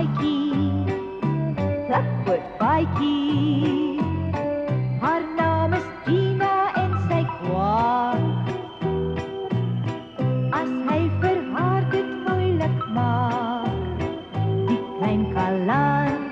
paadjie, Blackfoot paadjie. Haar naam is Gina en sy kwaad. As hy vir haar dit moeilik maak, die klein kaland.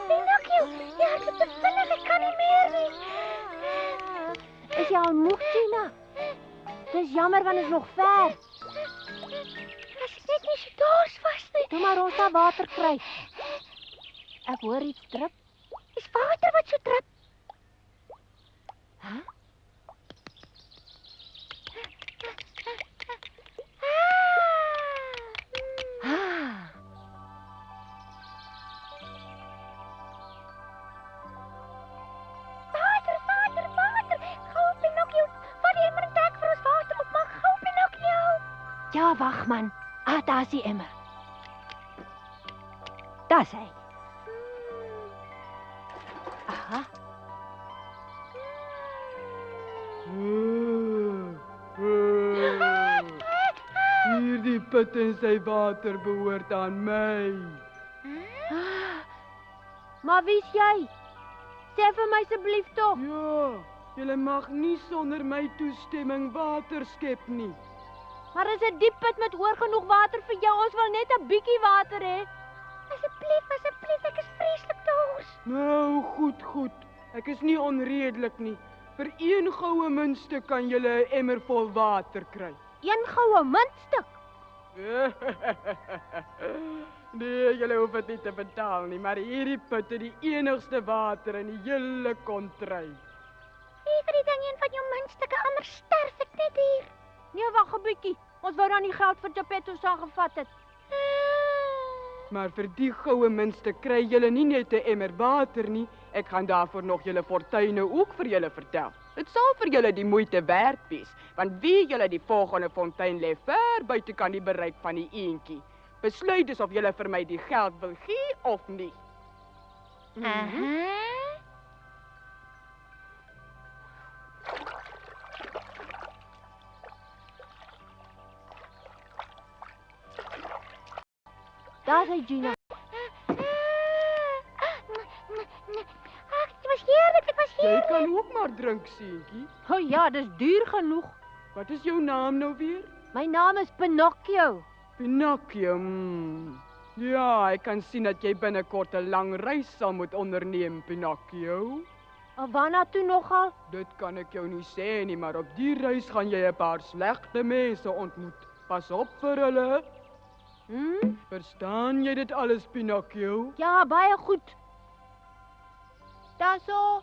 Pinocchio, jy hardloop te vinnig, ek kan nie meer nie. Is jy al moeg, Gina? Dis jammer want is nog ver. As ek net nie so dors was nie. Toe maar ons daar water kry. Ek hoor iets drup. Dis water wat so drup. Huh? Ja, wag man. Daar is die emmer. Daar is hy. Aha. Hierdie put en sy water behoort aan my. Maar wie's jy? Sê vir my asseblief tog. Ja, julle mag nie sonder my toestemming water skep nie. Maar is 'n diep put met oor genoeg water vir jou? Ons wil net 'n bietjie water hê. Asseblief, ek is vreeslik dors. Nou, goed. Ek is nie onredelik nie. Vir 1 goue muntstuk kan julle 'n emmer vol water kry. 1 goue muntstuk. Nee, julle hoef dit nie te betaal nie, maar hierdie put is die enigste water in die hele kontry. Hier vir die ding een van jou muntstukke, anders sterf ek net hier. Nee, wag 'n bietjie. Ons wou dan nie geld vir Geppetto's aangevat het. Maar vir die goue muntstuk kry julle nie net 'n emmer water nie. Ek gaan daarvoor nog julle fortuine ook vir julle vertel. Dit sal vir julle die moeite werd wees, want wie julle die volgende fontein lê ver buite kan die bereik van die eentjie. Besluit dus of julle vir my die geld wil gee of nie. Daar is Gina. Dit was heerlik, Jy kan ook maar drink, seentjie. O ja, dis duur genoeg. Wat is jou naam nou weer? My naam is Pinocchio. Pinocchio. Ja, ek kan sien dat jy binnekort 'n lang reis sal moet onderneem, Pinocchio. Waarna toe nogal? Dit kan ek jou nie sê nie, maar op die reis gaan jy 'n paar slegte mense ontmoet. Pas op vir hulle. Verstaan jy dit alles, Pinocchio? Ja, baie goed. Daarso.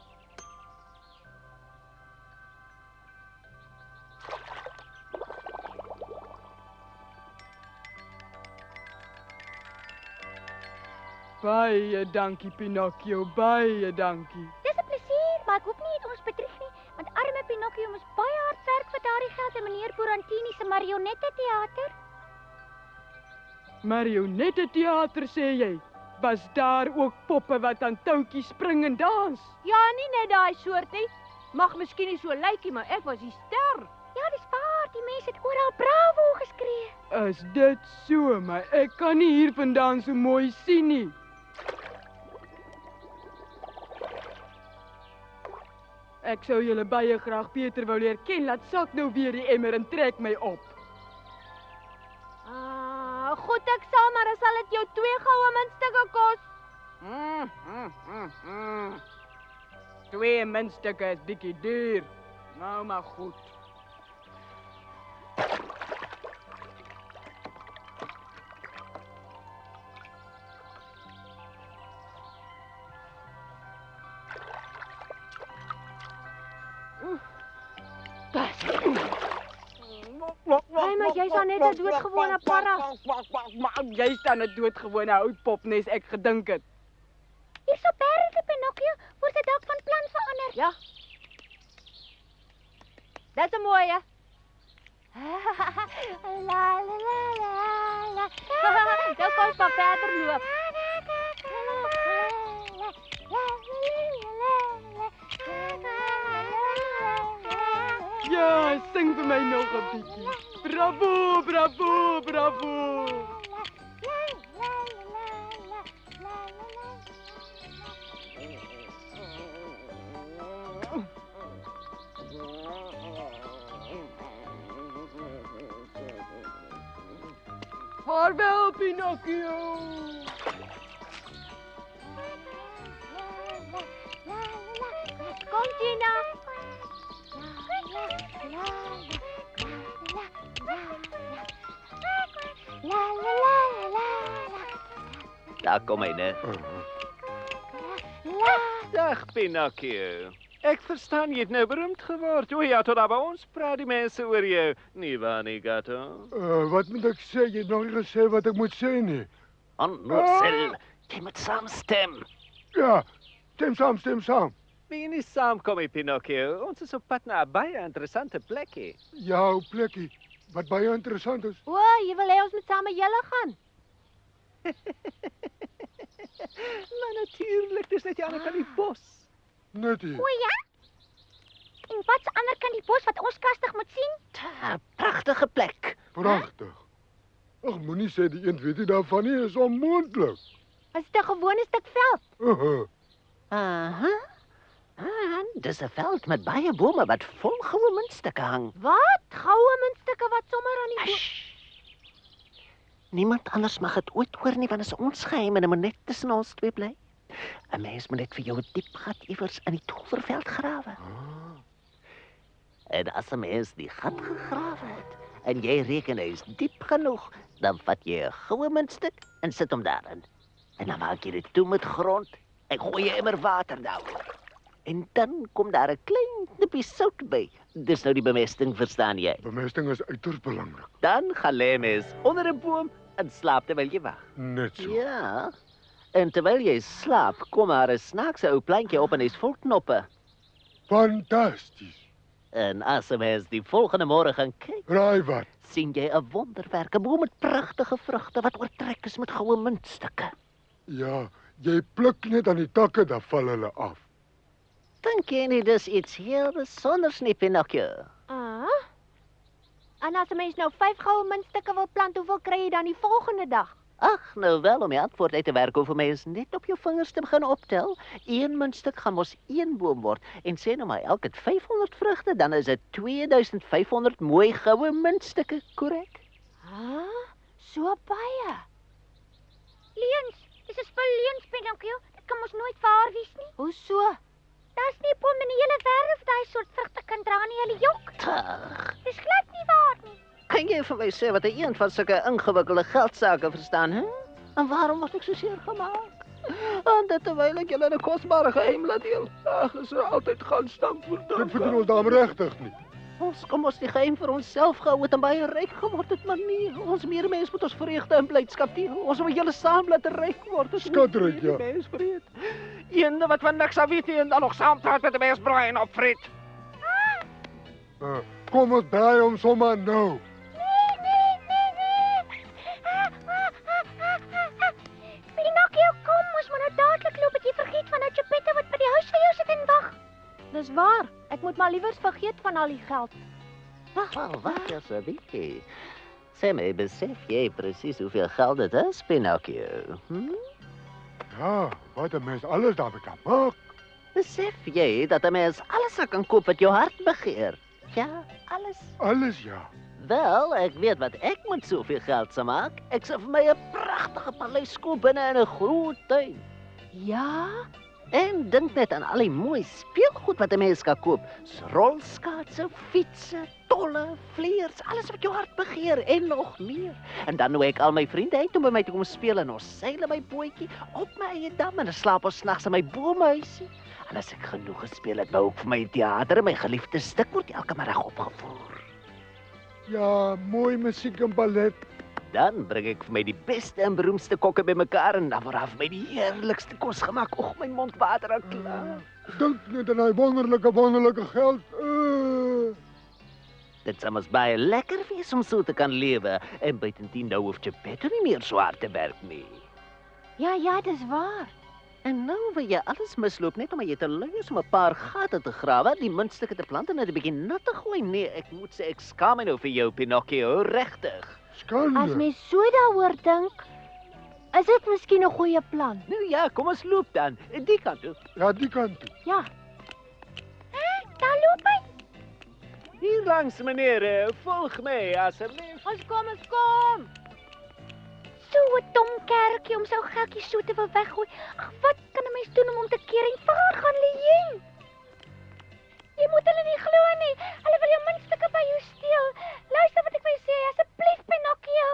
Baie dankie, Pinocchio, baie dankie. Dis 'n plesier, maar ek hoop nie het ons bedrieg nie, want arme Pinocchio moes baie hard werk vir daardie geld in meneer Borantini se marionette teater. Marionette teater, sê jy? Was daar ook poppe wat aan touwtjies spring en dans? Ja, nie net daai soort nie. Mag miskien nie so lykie, maar ek was die ster. Ja, dis waar, die mense het oral bravo geskree. Is dit so, maar ek kan nie hier vandaan so mooi sien nie. Ek sou julle baie graag beter wou leer ken. Laat sak nou weer die emmer en trek my op. Goed, ek sal, maar dan sal dit jou 2 goue muntstukke kos. 2 muntstukke is bietjie duur. Nou maar goed. Hey, maar jy's dan net 'n doodgewone parra. Jy staan 'n doodgewone oud popnes, ek gedink het. Hier so perdjie Pinocchio, word dit dalk van plan verander. Ja. Dis 'n mooie. La la la la la. Nou kom ons maar verder loop. Ja, sing vir my nog 'n bietjie. Bravo, bravo, bravo. Vaarwel, Pinocchio. Kom Tina. Daar kom hy, né? Dag, Pinocchio. Ek verstaan jy het nou beroemd geword. O ja, tot daar by ons praat die mense oor jou. Nie waar nie, Gato? Wat moet ek sê? Jy het nog nie gesê wat ek moet sê nie. Onnozel. Jy moet saamstem. Ja, stem saam. Wil jy nie saamkom, Pinocchio? Ons is op pad na 'n baie interessante plekkie. Jou plekkie, wat baie interessant is. O, jy wil hê ons moet saam met julle gaan. Maar natuurlik, dis net die ander kant die bos. Net hier. O ja? En wat's ander kant die bos wat ons kastig moet sien? 'n Pragtige plek. Pragtig. Ag, moenie sê die een weet nie daarvan nie, is onmoontlik. Is dit 'n gewone stuk veld? Aha. Dis 'n veld met baie bome wat vol goue muntstukke hang. Wat? Goue muntstukke wat sommer aan die Hush. Niemand anders mag dit ooit hoor nie, want dit is ons geheim en dit moet net tussen ons twee bly. 'n Mens moet net vir jou 'n diep gat iewers in die towerveld grawe. En as 'n mens die gat gegrawe het en jy reken hy is diep genoeg, dan vat jy 'n goue muntstuk en sit hom daarin. En dan maak jy dit toe met grond en gooi jy immer water daaroor. En dan kom daar 'n klein knippie sout by. Dis nou die bemesting, verstaan jy? Bemesting is uiters belangrik. Dan gaan lê mens onder 'n boom en slaap terwyl jy wag. Net so. Ja. En terwyl jy slaap, kom daar 'n snaakse ou plantjie op en hy's vol knoppe. Fantasties. En as 'n mens die volgende môre gaan kyk, Raai wat? sien jy 'n wonderwerk, 'n boom met pragtige vrugte wat oortrek is met goue muntstukke. Ja, jy pluk net aan die takke, dan val hulle af. Dink jy nie dis iets heel besonders nie, Pinocchio? En as 'n mens nou 5 goue muntstukke wil plant, hoeveel kry jy dan die volgende dag? Ag, nou wel, om die antwoord uit te werk, hoef 'n mens net op jou vingers te begin optel. 1 muntstuk gaan mos 1 boom word. En sê nou maar, elk het 500 vrugte, dan is dit 2500 mooi goue muntstukke, korrek? So baie. Leuns, dis 'n spul leuns, Pinocchio. Dit kan mos nooit waar wees nie. Hoe so? Daar's nie 'n boom in die hele wêreld wat daai soort vrugte kan dra nie, hulle jok. Tag, Dis glad nie waar nie. kan jy vir my sê wat 'n een van sulke ingewikkelde geldsaake verstaan, hè? En waarom word ek so seer gemaak? En dit terwyl ek julle 'n kosbare geheim laat deel. Ag, is er altyd gaan stamp voor Dit verdien ons daarom regtig nie. Ons kom ons die geheim vir onsself gehou het en baie ryk geword het, maar nee, ons medemens moet ons vreugde en blydskap deel. Ons moet julle saam laat ryk word. Dit Skatryk, ja. Mens vreet. Een wat van niks af weet nie en dan nog saampraat met 'n mens braai en opvreet. Kom ons draai om sommer nou. Pinocchio, kom, ons moet nou dadelik loop, dat jy vergeet van dat Geppetto wat by die huis vir jou sit en wag. Dis waar. Ek moet maar liewers vergeet van al die geld. Wat is er bietjie? Sê my, besef jy presies hoeveel geld dit is, Pinocchio? Ja, wat 'n mens alles daarmee kan maak. Besef jy dat 'n mens alles kan koop wat jou hart begeer? Ja, alles. Alles ja. Wel, ek weet wat ek met soveel geld sou maak. Ek sou vir my 'n pragtige paleis koop binne in 'n groot tuin. Ja? En dink net aan al die mooi speelgoed wat 'n mens kan koop. Rolskaatse, fietsse, tolle, vleiers, alles wat jou hart begeer en nog meer. En dan nooi ek al my vriende uit om by my te kom speel en ons seil in my bootjie op my eie dam en dan slaap ons nags in my boomhuisie. En as ek genoeg gespeel het, wou ek vir my teater en my geliefde stuk word elke middag opgevoer. Ja, mooi musiek en ballet. Dan bring ek vir my die beste en beroemdste kokke bymekaar en dan word daar vir my die heerlikste kos gemaak. Oeg, my mond water al klaar. Dink net aan daai wonderlike geld. Dit sal mos baie lekker wees om so te kan lewe en buitendien nou hoef jy beter nie meer so hard te werk nie. Ja, dis waar. En nou wil jy alles misloop net omdat jy te lui is om 'n paar gate te grawe, die muntstukke te plant en dit 'n bietjie nat te gooi. Nee, ek moet sê ek skaam my nou vir jou, Pinocchio, regtig. Skande. As mens so daaroor dink, is dit miskien 'n goeie plan. Nou ja, kom ons loop dan. Die kant toe. Ja, die kant toe. Ja, Daar loop hy. Hier langs, meneer. Volg my asseblief. ons kom. So 'n dom kerkie om sy geldjie so te wil weggooi. Ag, wat kan 'n mens doen om hom te keer en waar gaan Lien? Jy moet hulle nie glo nie. Hulle wil jou muntstukke by jou steel. Luister wat ek vir jou sê, asseblief Pinocchio.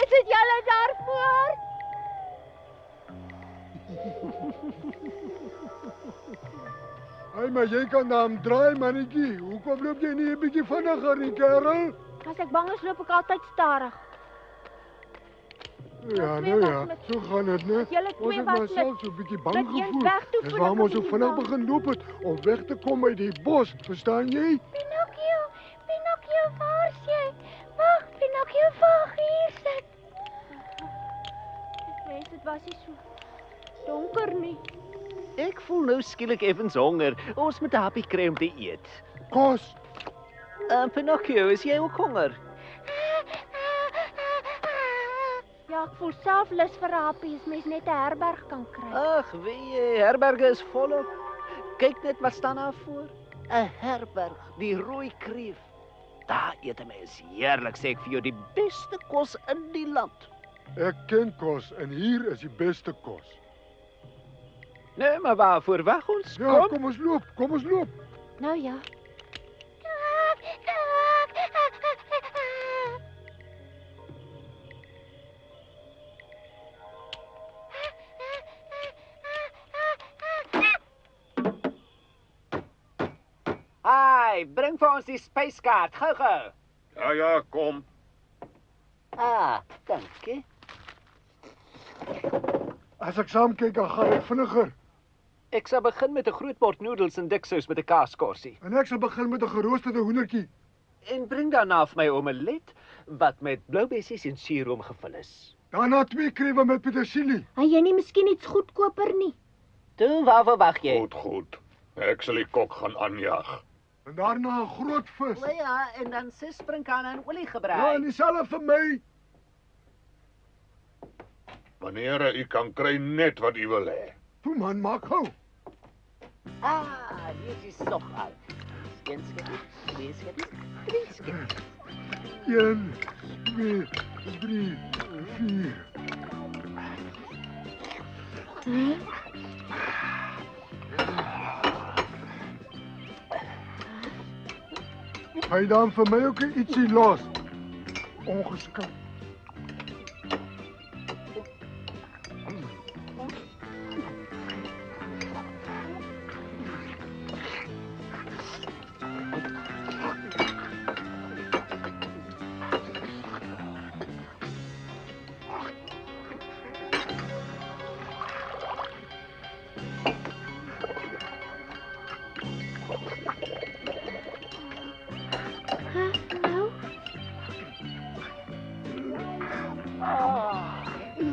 Is dit julle daarvoor? Hey, maar jy kan na hom draai, mannetjie. Hoekom loop jy nie 'n bietjie vinniger nie, kerel? As ek bang is, loop ek altyd stadig. Ja, twee nou was ja, met- so gaan dit, né? Julle Ons twee het was maar met- self so 'n bietjie bang met eens gevoel. weg toe Dis voordat waarom ons so ons vinnig bang. begin loop het om weg te kom uit die bos, verstaan jy? Pinocchio, waar's jy? Wag, Pinocchio, wag, hier sit. Mens, dit was nie so donker nie. Ek voel nou skielik effens honger. Ons moet 'n happie kry om te eet. Kos. Pinocchio, is jy ook honger? Ja, ek voel self lus vir 'n happie as mens net 'n herberg kan kry. Ag, weet jy, herberge is volop. Kyk net wat staan daar voor. 'n Herberg, die Rooi Kreef. Daar eet 'n mens heerlik, sê ek vir jou, die beste kos in die land. Ek ken kos en hier is die beste kos. Nee, maar waarvoor wag ons? Ja, kom ons loop, kom ons loop. Nou ja. Ai, bring vir ons die spyskaart, gou-gou. Ja, kom. Dankie. As ek saam kyk, dan gaan ek vinniger. Ek sal begin met 'n groot bord noedels en diksous met 'n kaaskorsie. En ek sal begin met 'n geroosterde hoendertjie. En bring daarna vir my omelet wat met blou bessies en suurroom gevul is. Daarna 2 krewe met petersilie. En jy nie miskien iets goedkoper nie. Toe, waarvoor wag jy? Goed. Ek sal die kok gaan aanjag. En daarna 'n groot vis. O ja, en dan 6 sprinkane in olie Ja, gebraai. en dieselfde vir my. Wanneer u kan kry net wat u wil hê. Toe man, maak gou. Hier is die sop al. 1 skepie, 2 skepie, 3 skepie. 1, 2, 3, 4. Hy dan vir my ook ietsie los. Ongeskik.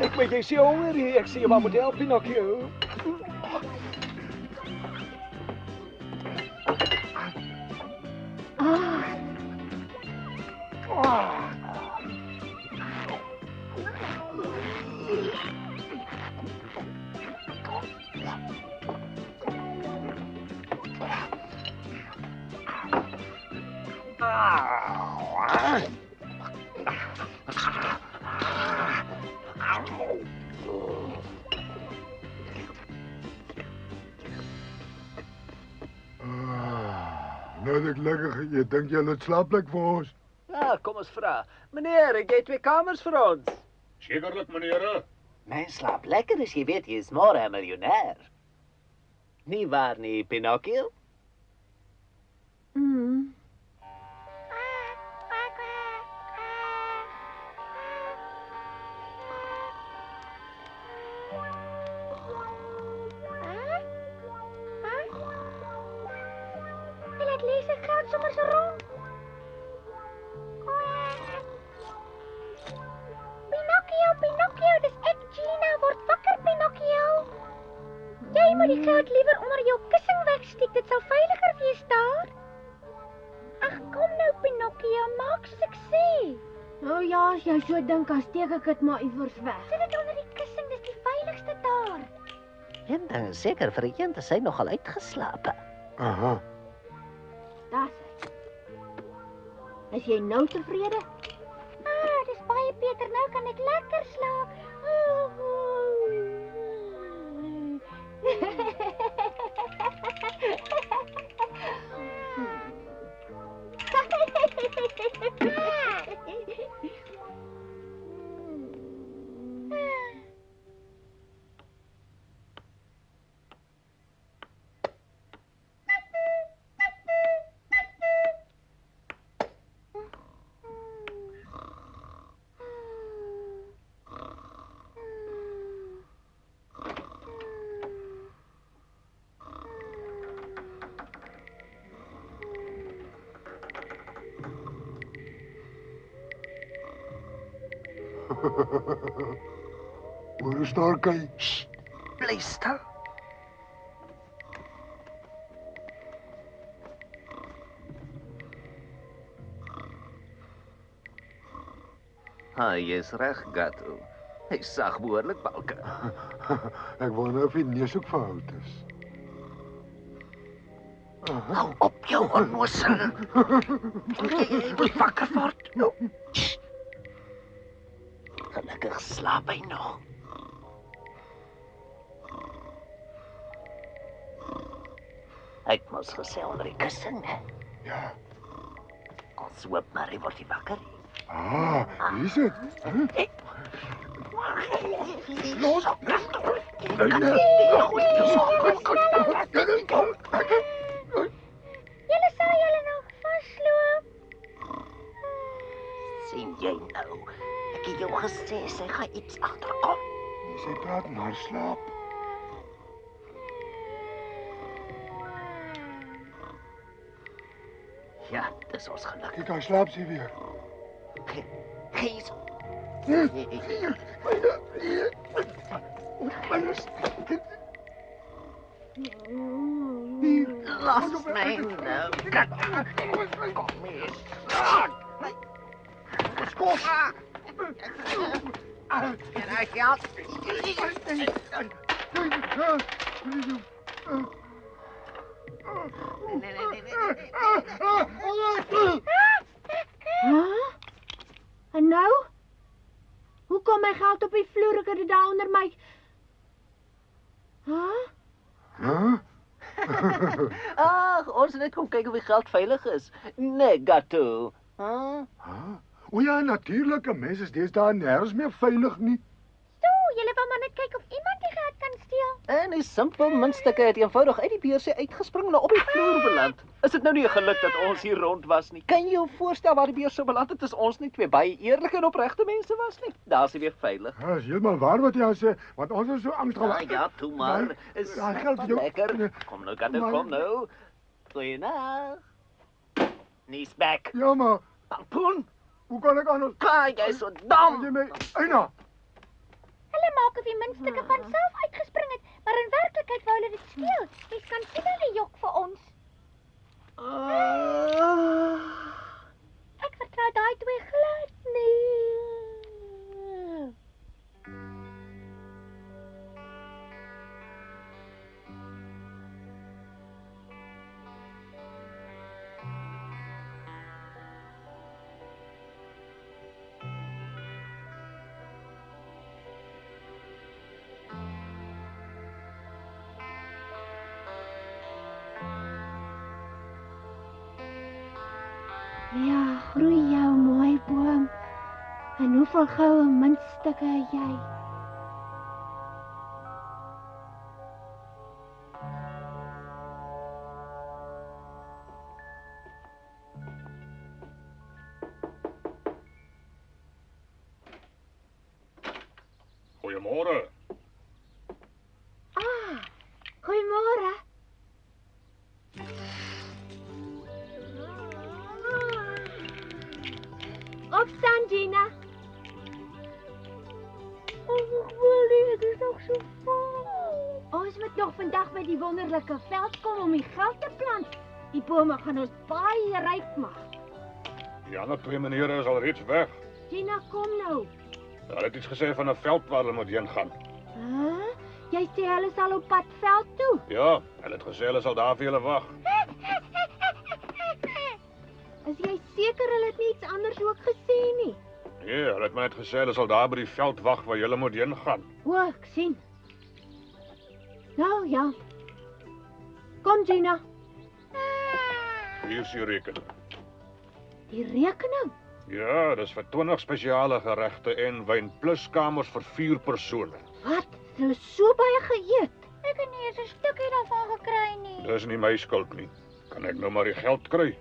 Ek weet jy is honger hier. Ek sê jy maar moet help, Pinocchio. Nou het ek lekker geëet. Dink jy dit slaapplek vir ons? Ja, kom ons vra. Meneer, het jy 2 kamers vir ons? Sekerlik, meneer. Mens slaap lekker as jy weet jy is môre 'n miljonair. Nie waar nie, Pinocchio? Hy laat lê sy geld sommer so rond. Pinocchio, Pinocchio, dis ek Gina, word wakker Pinocchio. Jy moet die geld liewer onder jou kussing wegsteek, dit sal veiliger wees daar. Ag kom nou Pinocchio, maak soos ek sê. Nou ja, as jy so dink, dan steek ek dit maar iewers weg. Sit dit onder die kussing, dis die veiligste daar. En dan seker vir een te sy nogal uitgeslaap. Aha. Daar's hy. Is jy nou tevrede? Ah, dis baie beter, nou kan ek lekker slaap. Hoor staan kyk. Bly stil. Hy is reg, Gato. Hy sag behoorlik balke. Ek wonder of die neus ook verhoud is. Hou op jou onnoosel. Jy moet wakker word. Gelukkig slaap hy nog. Ek moes gesê onder die kussing, hè? Ja. Ons hoop maar hy word nie wakker nie. Ah, hier is dit. Los! Julle sal julle nog vasloop. Sien jy nou? Ek het jou gesê sy gaan iets agterkom. Sy praat maar slaap. Ja, dis ons geluk. Kyk, hy slaap sy weer. Gees. Los my nou. Kom hier. Skof. En hy geld. Huh? En nou? Hoe kom my geld op die vloer? Ek het dit daar onder my. Huh? Huh? Ag, ons het net kom kyk of die geld veilig is. Nee, Gato. Huh? O ja, natuurlik, mense is deesdae nêrens meer veilig nie. Julle wou maar net kyk of iemand die geld kan steel. En die simpel muntstukke het eenvoudig uit die beursie uitgespring en op die vloer beland. Is dit nou nie 'n geluk dat ons hier rond was nie? Kan jy jou voorstel waar die beurs sou beland het as ons nie twee baie eerlike en opregte mense was nie? Daar's hy weer veilig. Ja, is heeltemal waar wat jy sê, want ons is so angstig. Ja, toe maar. Is Ja, geld vir jou. lekker. Kom nou, Gato, kom nou. Goeienaand. Knees back. Ja, maar Pampoen. hoe kan ek anders? Kai, jy's so Jy dom. my Eina. Hulle maak of die muntstukke van self uitgespring het, maar in werklikheid wou hulle dit steel. Jy kan sien hulle jok vir ons. Ek vertrou daai twee glad nie. groei jou mooi boom? En hoeveel goue muntstukke het jy? Goeiemôre. Goeiemôre. Opstaan, Gina. Ek is nog so vol. Ons moet nog vandag by die wonderlike veld kom om die geld te plant. Die bome gaan ons baie ryk maak. Die ander 2 menere is al reeds weg. Gina, kom nou. Hulle het iets gesê van 'n veld waar hulle moet heen gaan. Huh? Jy sê hulle sal op pad veld toe. Ja, hulle het gesê hulle sal daar vir julle wag. Is jy seker hulle het nie iets anders ook gesê nie? Nee, hulle het my net gesê hulle sal daar by die veld wag waar julle moet heen gaan. O, ek sien. Nou ja. Kom, Gina. Hier is die rekening. Die rekening. Ja, dis vir 20 spesiale geregte en wyn plus kamers vir 4 persone. Wat? Hulle het so baie geëet. Ek het nie eens 'n stukkie daarvan gekry nie. Dis nie my skuld nie. Kan ek nou maar die geld kry?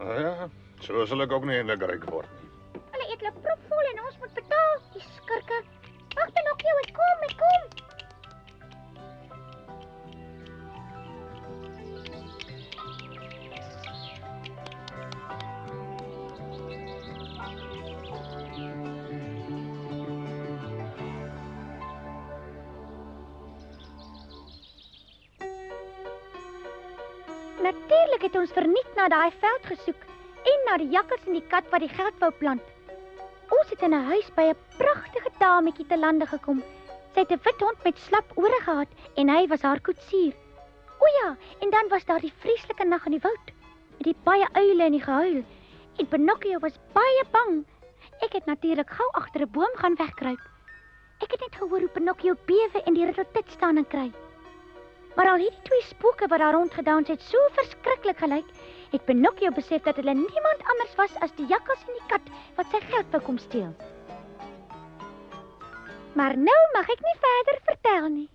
Ja, so sal ek ook nie eintlik ryk word nie. Hulle eet hulle propvol en ons moet betaal. Die skurke. Wag dan nog jou, ek kom. Natuurlik het ons verniet na daai veld gesoek en na die jakkals en die kat wat die geld wou plant. Ons het in 'n huis by 'n pragtige dametjie te lande gekom. Sy het 'n wit hond met slap ore gehad en hy was haar koetsier. O ja, en dan was daar die vreeslike nag in die woud met die baie uile en die gehuil. En Pinocchio was baie bang. Ek het natuurlik gou agter 'n boom gaan wegkruip. Ek het net gehoor hoe Pinocchio bewe en die ritteltit staan en kry. Maar al hierdie 2 spooke wat daar rondgedans het so verskriklik gelyk, het Pinocchio besef dat hulle niemand anders was as die jakkals en die kat wat sy geld wou kom steel. Maar nou mag ek nie verder vertel nie.